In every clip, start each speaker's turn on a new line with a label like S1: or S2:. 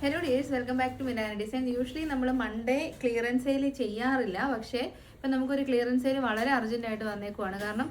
S1: Hello dears, welcome back to Minana design. Usually നമ്മൾ Monday clearance sale ചെയ്യാറില്ല, പക്ഷേ ഇപ്പം നമുക്കൊരു ക്ലിയറൻസ് സെയിൽ വളരെ അർജൻറ്റായിട്ട് വന്നേക്കുവാണ്. കാരണം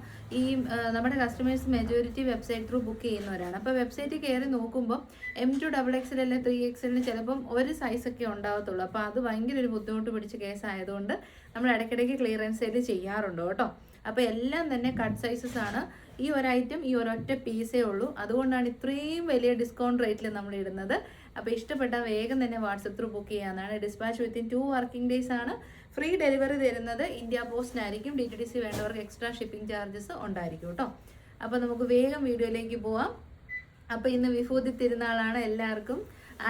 S1: നമ്മുടെ customers majority website through book ചെയ്യുന്നവരാണ്. അപ്പോൾ വെബ്സൈറ്റിൽ കയറി നോക്കുമ്പോൾ M2 XXL അല്ലെങ്കിൽ 3XL ചിലപ്പം ഒരു സൈസൊക്കെ ഉണ്ടാകത്തുള്ളൂ. അപ്പോൾ അത് ഭയങ്കര ഒരു ബുദ്ധിമുട്ട് പിടിച്ച കേസായതുകൊണ്ട് നമ്മൾ ഇടയ്ക്കിടയ്ക്ക് ക്ലിയറൻസ് സെയിൽ ചെയ്യാറുണ്ട് കേട്ടോ. അപ്പോൾ എല്ലാം തന്നെ കട്ട് സൈസസ് ആണ്. ഈ ഒരു ഐറ്റം ഈ ഒരൊറ്റ പീസേ ഉള്ളൂ, അതുകൊണ്ടാണ് ഇത്രയും വലിയ ഡിസ്കൗണ്ട് റേറ്റിൽ നമ്മൾ ഇടുന്നത്. അപ്പോൾ ഇഷ്ടപ്പെട്ടാൽ വേഗം തന്നെ വാട്സപ്പ് ത്രൂ ബുക്ക് ചെയ്യാനാണ്. ഡിസ്പാച്ച് വിത്തിൻ 2 വർക്കിംഗ് ഡേയ്സ് ആണ്. ഫ്രീ ഡെലിവറി തരുന്നത് ഇന്ത്യ പോസ്റ്റിനായിരിക്കും. DTDC വേണ്ടവർക്ക് എക്സ്ട്രാ ഷിപ്പിംഗ് ചാർജസ് ഉണ്ടായിരിക്കും കേട്ടോ. അപ്പോൾ നമുക്ക് വേഗം വീഡിയോയിലേക്ക് പോവാം. അപ്പോൾ ഇന്ന് വിഭൂതി തിരുനാളാണ്. എല്ലാവർക്കും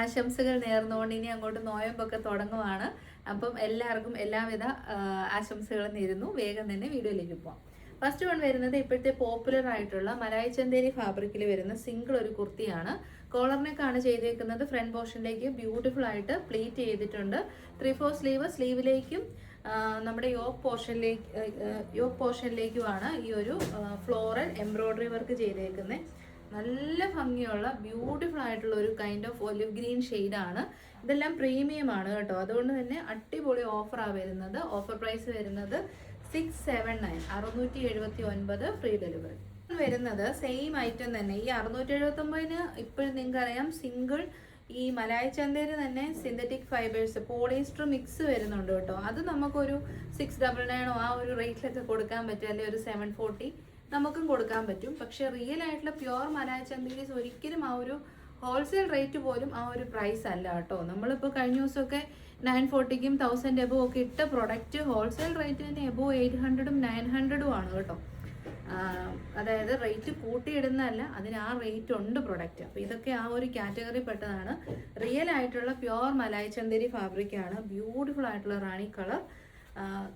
S1: ആശംസകൾ നേർന്നുകൊണ്ട് ഇനി അങ്ങോട്ട് നോയമ്പൊക്കെ തുടങ്ങുവാണ്. അപ്പം എല്ലാവർക്കും എല്ലാവിധ ആശംസകളും നേരുന്നു. വേഗം തന്നെ വീഡിയോയിലേക്ക് പോവാം. ഫസ്റ്റ് വൺ വരുന്നത് ഇപ്പോഴത്തെ പോപ്പുലർ ആയിട്ടുള്ള മലായ് ചന്തേരി ഫാബ്രിക്കിൽ വരുന്ന സിംഗിൾ ഒരു കുർത്തിയാണ്. കോളറിനൊക്കെയാണ് ചെയ്തേക്കുന്നത്. ഫ്രണ്ട് പോർഷനിലേക്ക് ബ്യൂട്ടിഫുൾ ആയിട്ട് പ്ലീറ്റ് ചെയ്തിട്ടുണ്ട്. 3/4 സ്ലീവിലേക്കും നമ്മുടെ യോക്ക് പോർഷനിലേക്കുമാണ് ഈ ഒരു ഫ്ലോറൽ എംബ്രോയ്ഡറി വർക്ക് ചെയ്തേക്കുന്നത്. നല്ല ഭംഗിയുള്ള ബ്യൂട്ടിഫുൾ ആയിട്ടുള്ള ഒരു കൈൻഡ് ഓഫ് ഒലിവ് ഗ്രീൻ ഷെയ്ഡാണ്. ഇതെല്ലാം പ്രീമിയം ആണ് കേട്ടോ. അതുകൊണ്ട് തന്നെ അടിപൊളി ഓഫറാണ് വരുന്നത്. ഓഫർ പ്രൈസ് വരുന്നത് 679 679 ഫ്രീ ഡെലിവറി വരുന്നത്. സെയിം ഐറ്റം തന്നെ ഈ 679 ഇപ്പോഴും നിങ്ങൾക്ക് അറിയാം സിംഗിൾ ഈ മലായ് ചന്തേര് തന്നെ സിന്തറ്റിക് ഫൈബേഴ്സ് പോളിസ്റ്റർ മിക്സ് വരുന്നുണ്ട് കേട്ടോ. അത് നമുക്കൊരു 699 ആ ഒരു റേറ്റിലൊക്കെ കൊടുക്കാൻ പറ്റും, അല്ലെങ്കിൽ ഒരു 740 നമുക്കും കൊടുക്കാൻ പറ്റും. പക്ഷെ റിയൽ ആയിട്ടുള്ള പ്യുവർ മലായ് ചന്തേരീസ് ഒരിക്കലും ആ ഒരു ഹോൾസെയിൽ റേറ്റ് പോലും ആ ഒരു പ്രൈസ് അല്ല കേട്ടോ. നമ്മളിപ്പോൾ കഴിഞ്ഞ ദിവസമൊക്കെ 940ക്കും 1000 എബോ ഒക്കെ ഇട്ട പ്രൊഡക്റ്റ് ഹോൾസെയിൽ റേറ്റ് തന്നെ എബോ 800ഉം 900ഉം ആണ് കേട്ടോ. അതായത് റേറ്റ് കൂട്ടിയിടുന്നതല്ല, അതിന് ആ റേറ്റ് ഉണ്ട് പ്രൊഡക്റ്റ്. അപ്പോൾ ഇതൊക്കെ ആ ഒരു കാറ്റഗറി പെട്ടതാണ്. റിയൽ ആയിട്ടുള്ള പ്യുവർ മലായ് ചന്തേരി ഫാബ്രിക്കാണ്. ബ്യൂട്ടിഫുൾ ആയിട്ടുള്ള റാണി കളർ.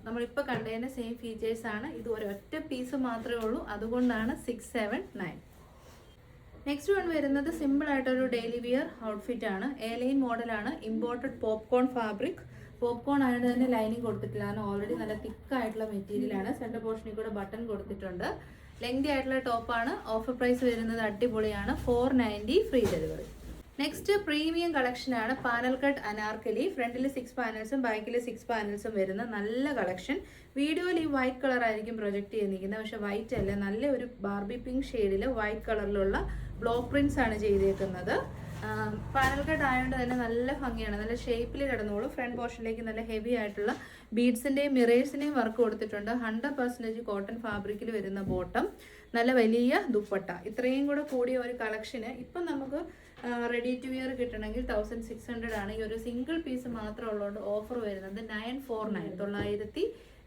S1: നമ്മളിപ്പോൾ കണ്ടതിൻ്റെ സെയിം ഫീച്ചേഴ്സാണ്. ഇത് ഒരൊറ്റ പീസ് മാത്രമേ ഉള്ളൂ, അതുകൊണ്ടാണ് 679. നെക്സ്റ്റ് വൺ വരുന്നത് സിമ്പിൾ ആയിട്ടൊരു ഡെയിലി വിയർ ഔട്ട്ഫിറ്റ് ആണ്. എയർലൈൻ മോഡലാണ്. Imported popcorn fabric. പോപ്കോൺ ആയതുകൊണ്ട് തന്നെ ലൈനിങ് കൊടുത്തിട്ടില്ല. ഓൾറെഡി നല്ല തിക്കായിട്ടുള്ള മെറ്റീരിയലാണ്. സെൻറ്റർ പോർഷനിൽ കൂടെ ബട്ടൺ കൊടുത്തിട്ടുണ്ട്. ലെങ്തി ആയിട്ടുള്ള ടോപ്പാണ്. ഓഫർ പ്രൈസ് വരുന്നത് അടിപൊളിയാണ്. 490 free delivery. Next premium collection ആണ്. Panel cut anarkali. ഫ്രണ്ടിൽ 6 പാനൽസും ബാക്കിൽ 6 പാനൽസും വരുന്ന നല്ല കളക്ഷൻ. വീഡിയോയിൽ ഈ വൈറ്റ് കളർ ആയിരിക്കും പ്രൊജക്റ്റ് ചെയ്തിരിക്കുന്നത്, പക്ഷെ വൈറ്റ് അല്ല, നല്ല ഒരു ബാർബി പിങ്ക് ഷെയ്ഡിൽ വൈറ്റ് കളറിലുള്ള ബ്ലോക്ക് പ്രിന്റ്സ് ആണ് ചെയ്തേക്കുന്നത്. പാനൽ കട്ട് ആയതുകൊണ്ട് തന്നെ നല്ല ഭംഗിയാണ്. നല്ല ഷേപ്പിൽ കിടന്നോളൂ. ഫ്രണ്ട് പോർഷനിലേക്ക് നല്ല ഹെവി ആയിട്ടുള്ള ബീഡ്സിൻ്റെയും മിറേഴ്സിൻ്റെയും വർക്ക് കൊടുത്തിട്ടുണ്ട്. 100% കോട്ടൺ ഫാബ്രിക്കിൽ വരുന്ന ബോട്ടം, നല്ല വലിയ ദുപ്പട്ട. ഇത്രയും കൂടെ കൂടിയ ഒരു കളക്ഷന് ഇപ്പം നമുക്ക് റെഡി ടു വിയർ കിട്ടണമെങ്കിൽ 1600 ആണ്. ഈ ഒരു സിംഗിൾ പീസ് മാത്രം ഉള്ളതുകൊണ്ട് ഓഫർ വരുന്നത് 949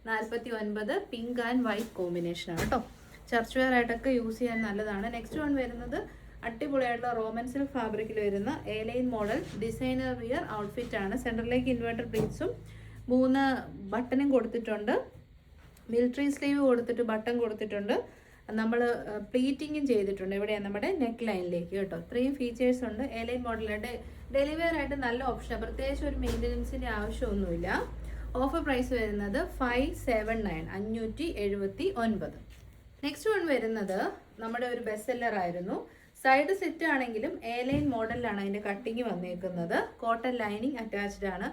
S1: 949 പിങ്ക് ആൻഡ് വൈറ്റ് കോമ്പിനേഷനാണ് കേട്ടോ. ചർച്ച് വെയർ ആയിട്ടൊക്കെ യൂസ് ചെയ്യാൻ നല്ലതാണ്. നെക്സ്റ്റ് വൺ വരുന്നത് അടിപൊളിയായിട്ടുള്ള റോമൻ സിൽക്ക് ഫാബ്രിക്കിൽ വരുന്ന airline model designer wear outfit ആണ്. സെൻറ്ററിലേക്ക് ഇൻവേർട്ടർ പ്ലീറ്റ്സും 3 ബട്ടണും കൊടുത്തിട്ടുണ്ട്. മിലിറ്ററി സ്ലീവ് കൊടുത്തിട്ട് ബട്ടൺ കൊടുത്തിട്ടുണ്ട്. നമ്മൾ പ്ലീറ്റിങ്ങും ചെയ്തിട്ടുണ്ട്. എവിടെയാണ് നമ്മുടെ നെക്ക് ലൈനിലേക്ക് കേട്ടോ. ഇത്രയും ഫീച്ചേഴ്സ് ഉണ്ട്. എയർലൈൻ മോഡലായിട്ട് ഡെലിവറി ആയിട്ട് നല്ല ഓപ്ഷൻ. പ്രത്യേകിച്ച് ഒരു മെയിൻ്റനൻസിൻ്റെ ആവശ്യമൊന്നുമില്ല. ഓഫർ പ്രൈസ് വരുന്നത് 579 579. നെക്സ്റ്റ് വൺ വരുന്നത് നമ്മുടെ ഒരു ബെസ്റ്റ് സെല്ലർ ആയിരുന്നു. സൈഡ് സെറ്റ് ആണെങ്കിലും എയർലൈൻ മോഡലിലാണ് അതിൻ്റെ കട്ടിങ് വന്നേക്കുന്നത്. കോട്ടൺ ലൈനിങ് അറ്റാച്ച്ഡ് ആണ്.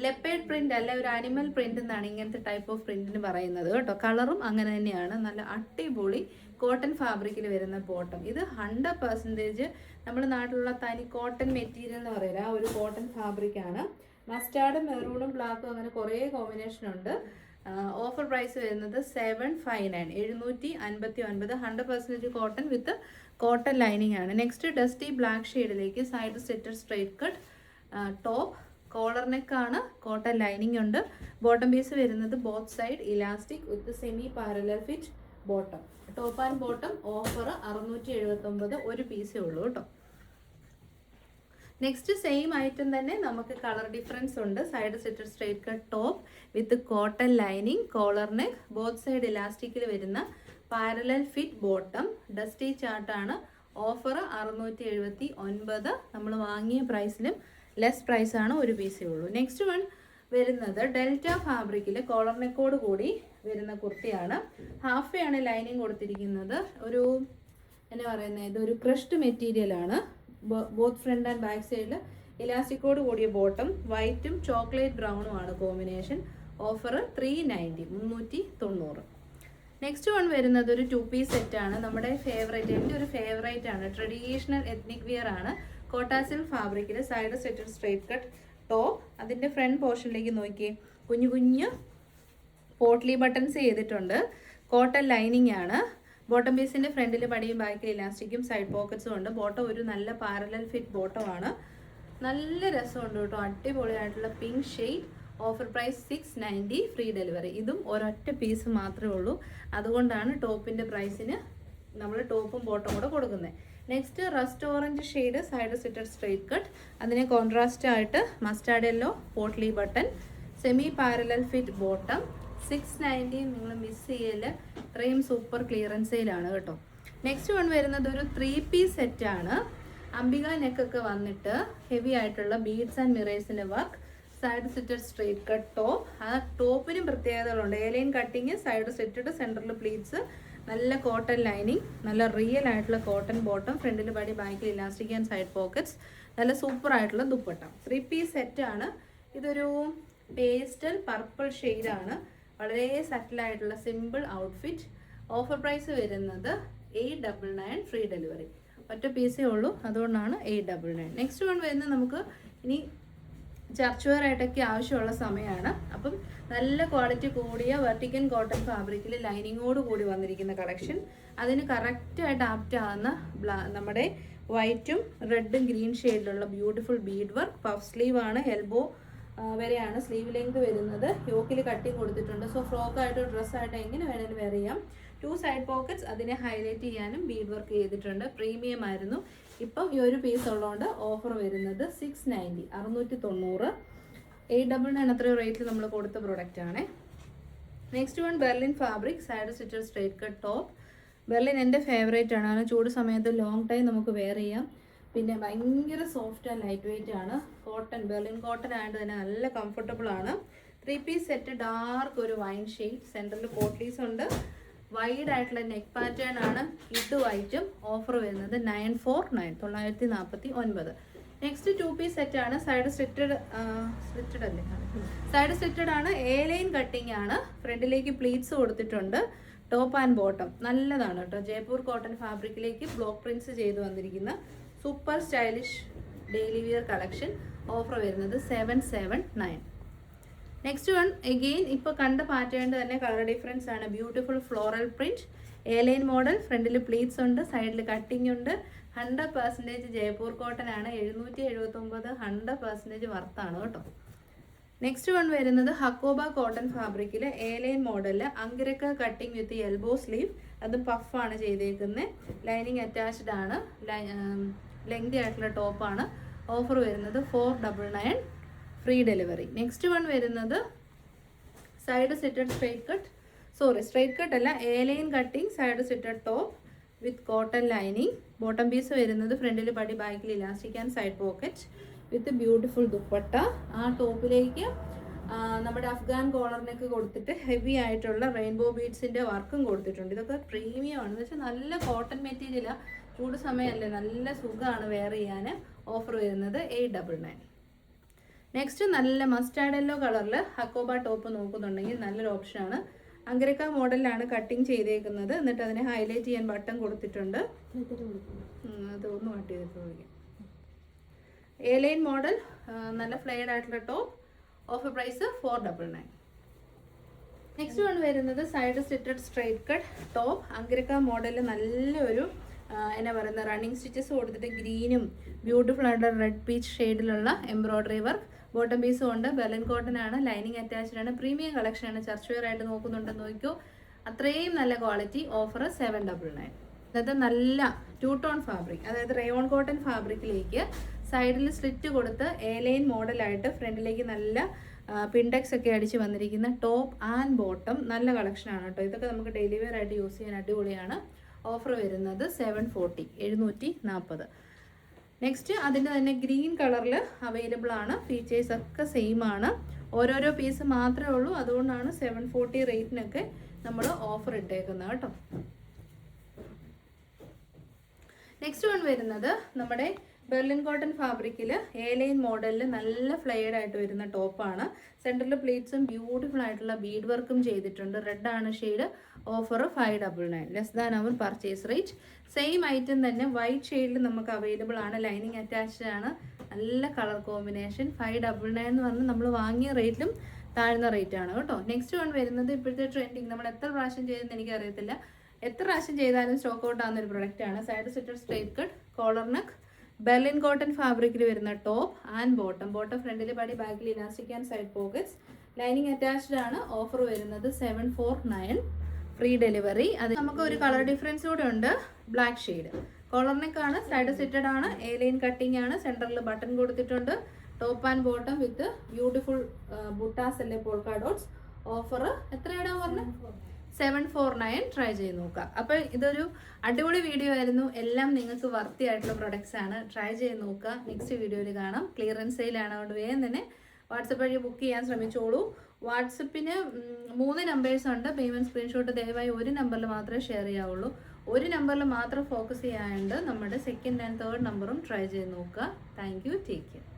S1: ലെപ്പേഡ് പ്രിന്റ് അല്ല, ഒരു ആനിമൽ പ്രിന്റ് എന്നാണ് ഇങ്ങനത്തെ ടൈപ്പ് ഓഫ് പ്രിന്റിന് പറയുന്നത് കേട്ടോ. കളറും അങ്ങനെ തന്നെയാണ്. നല്ല അടിപൊളി കോട്ടൺ ഫാബ്രിക്കിൽ വരുന്ന ബോട്ടം. ഇത് 100% നമ്മുടെ നാട്ടിലുള്ള തനി കോട്ടൺ മെറ്റീരിയൽ എന്ന് പറയുന്നത് ആ ഒരു കോട്ടൺ ഫാബ്രിക്കാണ്. മസ്റ്റാർഡും മെറൂണും ബ്ലാക്കും അങ്ങനെ കുറേ കോമ്പിനേഷൻ ഉണ്ട്. ഓഫർ പ്രൈസ് വരുന്നത് 759 759. 100% കോട്ടൺ വിത്ത് കോട്ടൺ ലൈനിങ് ആണ്. നെക്സ്റ്റ് ഡസ്റ്റി ബ്ലാക്ക് ഷെയ്ഡിലേക്ക് side setter straight cut top. Collar നെക്കാണ്. കോട്ടൺ ലൈനിങ് ഉണ്ട്. ബോട്ടം പീസ് വരുന്നത് both side elastic with semi parallel fit bottom. Top and bottom offer 679. ഒരു പീസേ ഉള്ളൂ കേട്ടോ. നെക്സ്റ്റ് സെയിം ഐറ്റം തന്നെ നമുക്ക് കളർ ഡിഫറൻസ് ഉണ്ട്. Side setter straight cut top with cotton lining, collar neck, both side ഇലാസ്റ്റിക്കിൽ വരുന്ന പാരലൽ ഫിറ്റ് ബോട്ടം. ഡസ്റ്റി ചാർട്ടാണ്. ഓഫർ 679. നമ്മൾ വാങ്ങിയ പ്രൈസിലും ലെസ് പ്രൈസാണ്. ഒരു പീസേ ഉള്ളൂ. നെക്സ്റ്റ് വൺ വരുന്നത് ഡെൽറ്റ ഫാബ്രിക്കിൽ കോളർ നെക്കോട് കൂടി വരുന്ന കുർത്തിയാണ്. ഹാഫ് വേ ആണ് ലൈനിങ് കൊടുത്തിരിക്കുന്നത്. ഒരു എന്നാ പറയുന്നത്, ഇതൊരു ക്രഷ്ഡ് മെറ്റീരിയലാണ്. ബോത്ത് ഫ്രണ്ട് ആൻഡ് ബാക്ക് സൈഡിൽ ഇലാസ്റ്റിക്കോട് കൂടിയ ബോട്ടം, വൈറ്റും ചോക്ലേറ്റ് ബ്രൗണും ആണ് കോമ്പിനേഷൻ. ഓഫർ 390, 390. നെക്സ്റ്റ് വൺ വരുന്നത് ഒരു 2 പീസ് സെറ്റാണ്. നമ്മുടെ ഫേവറേറ്റ്, എൻ്റെ ഒരു ഫേവറേറ്റ് ആണ്. ട്രഡീഷണൽ എത്നിക് വിയർ ആണ്. കോട്ടാസിൽ ഫാബ്രിക്കിൽ സൈഡ് സെറ്റഡ് സ്ട്രേറ്റ് കട്ട് ടോപ്പ്. അതിൻ്റെ ഫ്രണ്ട് പോർഷനിലേക്ക് നോക്കിയേ, കുഞ്ഞു കുഞ്ഞു പോട്ട്ലി ബട്ടൺസ് ചെയ്തിട്ടുണ്ട്. കോട്ടൺ ലൈനിങ് ആണ്. ബോട്ടം പീസിൻ്റെ ഫ്രണ്ടിൽ പടിയും ബാക്കിൽ ഇലാസ്റ്റിക്കും സൈഡ് പോക്കറ്റ്സും ഉണ്ട്. ബോട്ടം ഒരു നല്ല പാരലൽ ഫിറ്റ് ബോട്ടമാണ്. നല്ല രസമുണ്ട് കേട്ടോ, അടിപൊളിയായിട്ടുള്ള pink shade. Offer price 690, free delivery. ഇതും ഒരൊറ്റ പീസ് മാത്രമേ ഉള്ളൂ, അതുകൊണ്ടാണ് ടോപ്പിൻ്റെ പ്രൈസിന് നമ്മൾ ടോപ്പും ബോട്ടും കൂടെ കൊടുക്കുന്നത്. Next rest orange shade side സിറ്റഡ് straight cut. അതിന് കോൺട്രാസ്റ്റ് ആയിട്ട് mustard yellow potli button, semi parallel fit bottom. 690, നിങ്ങൾ മിസ് ചെയ്യല്, ഇത്രയും സൂപ്പർ ക്ലിയറൻസ് സെയിലാണ് കേട്ടോ. നെക്സ്റ്റ് വൺ വരുന്നത് ഒരു 3 പീസ് സെറ്റാണ്. അംബിക നെക്കൊക്കെ വന്നിട്ട് ഹെവി ആയിട്ടുള്ള ബീഡ്സ് ആൻഡ് മിറേഴ്സിൻ്റെ work, side slitted straight cut top. ആ ടോപ്പിനും പ്രത്യേകതകളുണ്ട്. എലൈൻ കട്ടിങ്, സൈഡ് സെറ്റഡ്, സെൻറ്ററിൽ പ്ലീറ്റ്സ്, നല്ല കോട്ടൺ ലൈനിങ്, നല്ല റിയൽ ആയിട്ടുള്ള കോട്ടൺ ബോട്ടം, ഫ്രണ്ടിൽ പടി ബാക്കിൽ ഇലാസ്റ്റിക് ആൻഡ് സൈഡ് പോക്കറ്റ്സ്, നല്ല സൂപ്പർ ആയിട്ടുള്ള ദുപ്പട്ട. 3 പീസ് സെറ്റാണ്. ഇതൊരു പേസ്റ്റൽ പർപ്പിൾ ഷെയ്ഡാണ്. വളരെ സറ്റിലായിട്ടുള്ള സിമ്പിൾ ഔട്ട്ഫിറ്റ്. ഓഫർ പ്രൈസ് വരുന്നത് 899, ഫ്രീ ഡെലിവറി. ഒറ്റ പീസേ ഉള്ളൂ, അതുകൊണ്ടാണ് 899. നെക്സ്റ്റ് വൺ വരുന്നത് നമുക്ക് ഇനി ചർച്ച് വെയർ ആയിട്ടൊക്കെ ആവശ്യമുള്ള സമയമാണ്. അപ്പം നല്ല ക്വാളിറ്റി കൂടിയ വെർട്ടിക്കൻ കോട്ടൺ ഫാബ്രിക്കിൽ ലൈനിങ്ങോട് കൂടി വന്നിരിക്കുന്ന കളക്ഷൻ. അതിന് കറക്റ്റായിട്ട് ആപ്റ്റ് ആകുന്ന നമ്മുടെ വൈറ്റും റെഡും ഗ്രീൻ ഷെയ്ഡിലുള്ള beautiful bead work. Puff sleeve ആണ്, എൽബോ വരെയാണ് സ്ലീവ് ലെങ്ത് വരുന്നത്. യോക്കിൽ കട്ടിങ് കൊടുത്തിട്ടുണ്ട്. സോ ഫ്രോക്കായിട്ട് ഡ്രസ്സായിട്ട് എങ്ങനെ വേണമെങ്കിലും വെയർ ചെയ്യാം. 2 സൈഡ് പോക്കറ്റ്സ് അതിനെ ഹൈലൈറ്റ് ചെയ്യാനും ബീഡ് വർക്ക് ചെയ്തിട്ടുണ്ട്. പ്രീമിയം ആയിരുന്നു. ഇപ്പം ഈ ഒരു പീസ് ഉള്ളതുകൊണ്ട് ഓഫർ വരുന്നത് 690, 690. 899 അത്രയും റേറ്റിൽ നമ്മൾ കൊടുത്ത പ്രൊഡക്റ്റ് ആണ്. Next one Berlin fabric side stitched straight cut top. Berlin എൻ്റെ ഫേവറേറ്റ് ആണ്. കാരണം ചൂട് സമയത്ത് ലോങ് ടൈം നമുക്ക് വെയർ ചെയ്യാം. പിന്നെ ഭയങ്കര സോഫ്റ്റ് ആൻഡ് ലൈറ്റ് വെയിറ്റ് ആണ്. കോട്ടൺ, ബെർലിൻ കോട്ടൺ ആയതുകൊണ്ട് തന്നെ നല്ല കംഫർട്ടബിൾ ആണ്. 3 പീസ് സെറ്റ്, ഡാർക്ക് ഒരു വൈൻ ഷെയ്ഡ്, സെൻറ്ററിൽ പോട്ട്ലീസ് ഉണ്ട്, വൈഡ് ആയിട്ടുള്ള നെക്ക് പാറ്റേൺ ആണ്. ഇത് വൈറ്റും. ഓഫർ വരുന്നത് 949, 949. നെക്സ്റ്റ് 2 പീസ് സെറ്റ് ആണ്. സൈഡ് സ്ലിറ്റഡ് അല്ലേ, സൈഡ് സ്ലിറ്റഡ് ആണ്. എ ലൈൻ കട്ടിങ് ആണ്. ഫ്രണ്ടിലേക്ക് പ്ലീറ്റ്സ് കൊടുത്തിട്ടുണ്ട്. ടോപ്പ് ആൻഡ് ബോട്ടം നല്ലതാണ് കേട്ടോ. ജയ്പൂർ കോട്ടൺ ഫാബ്രിക്കിലേക്ക് ബ്ലോക്ക് പ്രിന്റ്സ് ചെയ്ത് വന്നിരിക്കുന്ന super stylish daily wear collection. Offer വരുന്നത് 779. നെക്സ്റ്റ് വൺ എഗെയിൻ ഇപ്പോൾ കണ്ട പാറ്റേണിൻ്റെ തന്നെ കളർ ഡിഫറൻസ് ആണ്. Beautiful floral print, A line model, ഫ്രണ്ടിൽ പ്ലീറ്റ്സ് ഉണ്ട്, സൈഡിൽ കട്ടിങ് ഉണ്ട്. 100% ജയ്പൂർ കോട്ടൺ ആണ്. 779, 100% വർത്താണ് കേട്ടോ. നെക്സ്റ്റ് വൺ വരുന്നത് ഹക്കോബ കോട്ടൺ ഫാബ്രിക്കിൽ എ ലൈൻ മോഡലിൽ അങ്കിരക്ക കട്ടിങ് വിത്ത് എൽബോ സ്ലീവ്. അത് പഫാണ് ചെയ്തേക്കുന്നത്. ലൈനിങ് അറ്റാച്ച്ഡ് ആണ്. ലെങ്തി ആയിട്ടുള്ള ടോപ്പാണ്. ഓഫർ വരുന്നത് 499, ഫ്രീ ഡെലിവറി. നെക്സ്റ്റ് വൺ വരുന്നത് സൈഡ് സിറ്റഡ് സ്ട്രേറ്റ് കട്ട് അല്ല, A line cutting side slitted top with cotton lining. Bottom piece വരുന്നത് ഫ്രണ്ടിൽ പടി ബാക്കിൽ elastic and side pocket with beautiful dupatta. ആ ടോപ്പിലേക്ക് നമ്മുടെ അഫ്ഗാൻ കോളറിനൊക്കെ കൊടുത്തിട്ട് ഹെവി ആയിട്ടുള്ള റെയിൻബോ ബീഡ്സിൻ്റെ വർക്കും കൊടുത്തിട്ടുണ്ട്. ഇതൊക്കെ പ്രീമിയം ആണ്. എന്ന് വെച്ചാൽ നല്ല കോട്ടൺ മെറ്റീരിയലാണ്. ചൂട് സമയമല്ലേ, നല്ല സുഖമാണ് വെയർ ചെയ്യാൻ. ഓഫർ വരുന്നത് 899. നെക്സ്റ്റ് നല്ല മസ്റ്റാർഡ് യെല്ലോ കളറിൽ ഹക്കോബ ടോപ്പ് നോക്കുന്നുണ്ടെങ്കിൽ നല്ലൊരു ഓപ്ഷനാണ്. അങ്കരക്ക മോഡലിലാണ് കട്ടിങ് ചെയ്തേക്കുന്നത്. എന്നിട്ട് അതിനെ ഹൈലൈറ്റ് ചെയ്യാൻ ബട്ടൺ കൊടുത്തിട്ടുണ്ട്. അതൊന്ന് കട്ട് ചെയ്തിട്ട് വിളിക്കാം. എ ലൈൻ മോഡൽ, നല്ല ഫ്ലെയർഡ് ആയിട്ടുള്ള top. Offer price 499. Next one വരുന്നത് side slitted straight cut top. Angrakha മോഡലിൽ നല്ലൊരു എന്നാ പറയുന്ന റണ്ണിങ് സ്റ്റിച്ചസ് കൊടുത്തിട്ട് ഗ്രീനും ബ്യൂട്ടിഫുൾ ആയിട്ടുള്ള റെഡ് പീച്ച് ഷെയ്ഡിലുള്ള എംബ്രോയ്ഡറി വർക്ക്. ബോട്ടം പീസും ഉണ്ട്. ബെർലിൻ കോട്ടൺ ആണ്. ലൈനിങ് അറ്റാച്ച്ഡ് ആണ്. പ്രീമിയം കളക്ഷൻ ആണ്. ചർച്ച് വെയർ ആയിട്ട് നോക്കുന്നുണ്ടെന്ന് നോക്കിയോ, അത്രയും നല്ല ക്വാളിറ്റി. ഓഫർ 799. അതായത് നല്ല 2 ടോൺ ഫാബ്രിക്, അതായത് റയോൺ കോട്ടൺ ഫാബ്രിക്കിലേക്ക് സൈഡിൽ സ്ലിറ്റ് കൊടുത്ത് എ ലൈൻ മോഡലായിട്ട് ഫ്രണ്ടിലേക്ക് നല്ല പിൻടെക്സ് ഒക്കെ അടിച്ച് വന്നിരിക്കുന്ന ടോപ്പ് ആൻഡ് ബോട്ടം. നല്ല കളക്ഷനാണ് കേട്ടോ. ഇതൊക്കെ നമുക്ക് ഡെയിലി വെയർ ആയിട്ട് യൂസ് ചെയ്യാൻ അടിപൊളിയാണ്. ഓഫർ വരുന്നത് 740, 740. നെക്സ്റ്റ് അതിൻ്റെ തന്നെ ഗ്രീൻ കളറിൽ അവൈലബിൾ ആണ്. ഫീച്ചേഴ്സ് ഒക്കെ സെയിം ആണ്. ഓരോരോ പീസ് മാത്രമേ ഉള്ളൂ. അതുകൊണ്ടാണ് 740 റേറ്റിനൊക്കെ നമ്മൾ ഓഫർ ഇട്ടേക്കുന്നത് കേട്ടോ. നെക്സ്റ്റ് വൺ വരുന്നത് നമ്മുടെ ബെർലിൻ കോട്ടൺ ഫാബ്രിക്കിൽ A-line മോഡലിൽ നല്ല ഫ്ലെയർഡ് ആയിട്ട് വരുന്ന ടോപ്പാണ്. സെൻറ്ററിൽ പ്ലീറ്റ്സും ബ്യൂട്ടിഫുൾ ആയിട്ടുള്ള ബീഡ് വർക്കും ചെയ്തിട്ടുണ്ട്. റെഡ് ആണ് shade. Offer 599, less than our purchase rate. Same item തന്നെ വൈറ്റ് ഷെയ്ഡിൽ നമുക്ക് അവൈലബിൾ ആണ്. ലൈനിങ് അറ്റാച്ച്ഡ് ആണ്. നല്ല കളർ കോമ്പിനേഷൻ. 599 എന്ന് പറഞ്ഞാൽ നമ്മൾ വാങ്ങിയ റേറ്റിലും താഴ്ന്ന റേറ്റ് ആണ് കേട്ടോ. നെക്സ്റ്റ് വൺ വരുന്നത് ഇപ്പോഴത്തെ ട്രെൻഡിങ്, നമ്മൾ എത്ര പ്രാവശ്യം ചെയ്തെന്ന് എനിക്കറിയത്തില്ല, എത്ര പ്രാവശ്യം ചെയ്താലും സ്റ്റോക്ക് ഔട്ട് ആവുന്ന ഒരു പ്രൊഡക്റ്റ് ആണ്. Side slitted straight cut, collar neck, Berlin cotton ഫാബ്രിക്കിൽ വരുന്ന ടോപ്പ് ആൻഡ് ബോട്ടം. ബോട്ടം ഫ്രണ്ടിൽ പടി, ബാക്കിൽ elastic and side pockets. Lining attached ആണ്. ഓഫർ വരുന്നത് 749, ഫ്രീ ഡെലിവറി. അത് നമുക്ക് ഒരു കളർ ഡിഫറൻസ് കൂടെ ഉണ്ട്. ബ്ലാക്ക് ഷെയ്ഡ്, കോളർ നെക്ക് ആണ്, സൈഡ് സെറ്റഡ് ആണ്, A-line കട്ടിങ് ആണ്, സെൻറ്ററിൽ ബട്ടൺ കൊടുത്തിട്ടുണ്ട്. Top and bottom with beautiful buttas അല്ലെ പോൾക്കാ ഡോട്ട്സ്. ഓഫർ എത്രയാണ് പറഞ്ഞത്? 749. ട്രൈ ചെയ്ത് നോക്കാം. അപ്പോൾ ഇതൊരു അടിപൊളി വീഡിയോ ആയിരുന്നു. എല്ലാം നിങ്ങൾക്ക് വർത്തി ആയിട്ടുള്ള പ്രൊഡക്ട്സ് ആണ്. ട്രൈ ചെയ്ത് നോക്കുക. നെക്സ്റ്റ് വീഡിയോയിൽ കാണാം. ക്ലിയറൻസ് സെയിലാണ്, അതുകൊണ്ട് വേഗം തന്നെ വാട്സപ്പ് വഴി ബുക്ക് ചെയ്യാൻ ശ്രമിച്ചോളൂ. വാട്സപ്പിന് 3 നമ്പേഴ്സ് ഉണ്ട്. പേയ്മെൻറ്റ് സ്ക്രീൻഷോട്ട് ദയവായി ഒരു നമ്പറിൽ മാത്രമേ ഷെയർ ചെയ്യാവുള്ളൂ. ഒരു നമ്പറിൽ മാത്രം ഫോക്കസ് ചെയ്യാനുണ്ട്. നമ്മുടെ സെക്കൻഡ് ആൻഡ് തേർഡ് നമ്പറും ട്രൈ ചെയ്ത് നോക്കുക. Thank you. Take care.